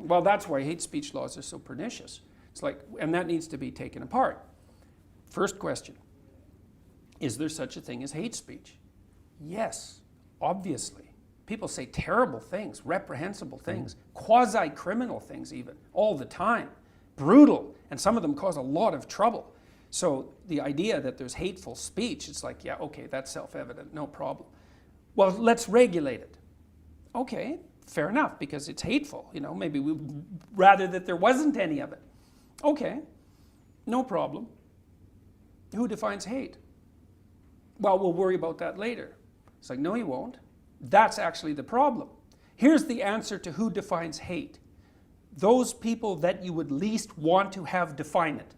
wrong. Well, that's why hate speech laws are so pernicious. It's like, and that needs to be taken apart. First question, is there such a thing as hate speech? Yes, obviously. People say terrible things, reprehensible things, quasi-criminal things even, all the time. Brutal, and some of them cause a lot of trouble. So the idea that there's hateful speech, it's like, yeah, okay, that's self-evident, no problem. Well, let's regulate it. Okay, fair enough, because it's hateful. You know, maybe we'd rather that there wasn't any of it. Okay, no problem. Who defines hate? Well, we'll worry about that later. It's like, no, you won't. That's actually the problem. Here's the answer to who defines hate. Those people that you would least want to have define it.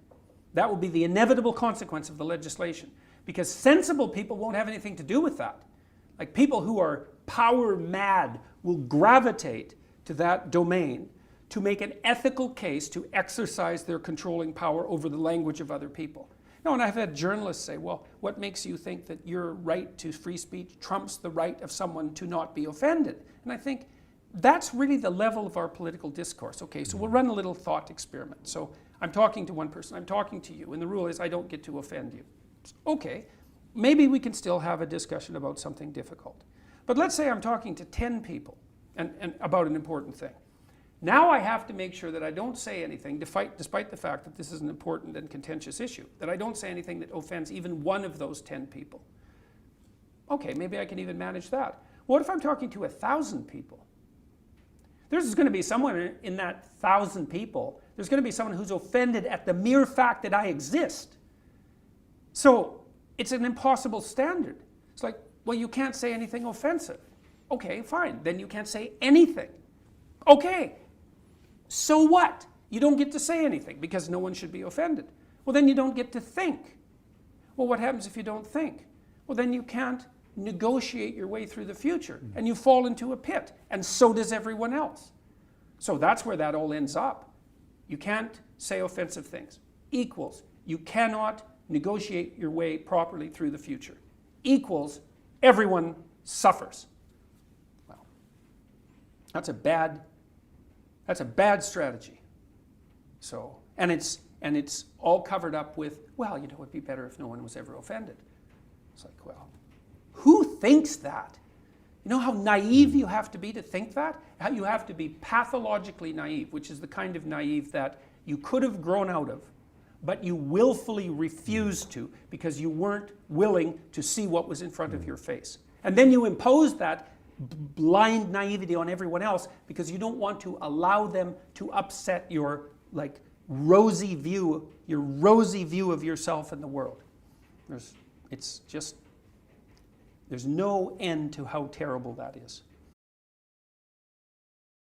That will be the inevitable consequence of the legislation. Because sensible people won't have anything to do with that. Like people who are power mad will gravitate to that domain to make an ethical case to exercise their controlling power over the language of other people. No, and I've had journalists say, well, what makes you think that your right to free speech trumps the right of someone to not be offended? And I think that's really the level of our political discourse. Okay, so we'll run a little thought experiment. So I'm talking to one person, I'm talking to you, and the rule is I don't get to offend you. Okay, maybe we can still have a discussion about something difficult. But let's say I'm talking to 10 people and about an important thing. Now I have to make sure that I don't say anything, despite the fact that this is an important and contentious issue, that I don't say anything that offends even one of those 10 people. Okay, maybe I can even manage that. What if I'm talking to 1,000 people? There's going to be someone in that 1,000 people, there's going to be someone who's offended at the mere fact that I exist. So it's an impossible standard. It's like, well, you can't say anything offensive. Okay, fine, then you can't say anything. Okay. So what? You don't get to say anything because no one should be offended. Well, then you don't get to think. Well, what happens if you don't think? Well, then you can't negotiate your way through the future and you fall into a pit, and so does everyone else. So that's where that all ends up. You can't say offensive things. Equals, you cannot negotiate your way properly through the future. Equals, everyone suffers. Well, that's a bad strategy. So, and it's all covered up with, well, you know, it'd be better if no one was ever offended. It's like, well, who thinks that? You know how naive you have to be to think that? How you have to be pathologically naive, which is the kind of naive that you could have grown out of, but you willfully refused to because you weren't willing to see what was in front of your face. And then you impose that blind naivety on everyone else because you don't want to allow them to upset your rosy view of yourself and the world. There's no end to how terrible that is.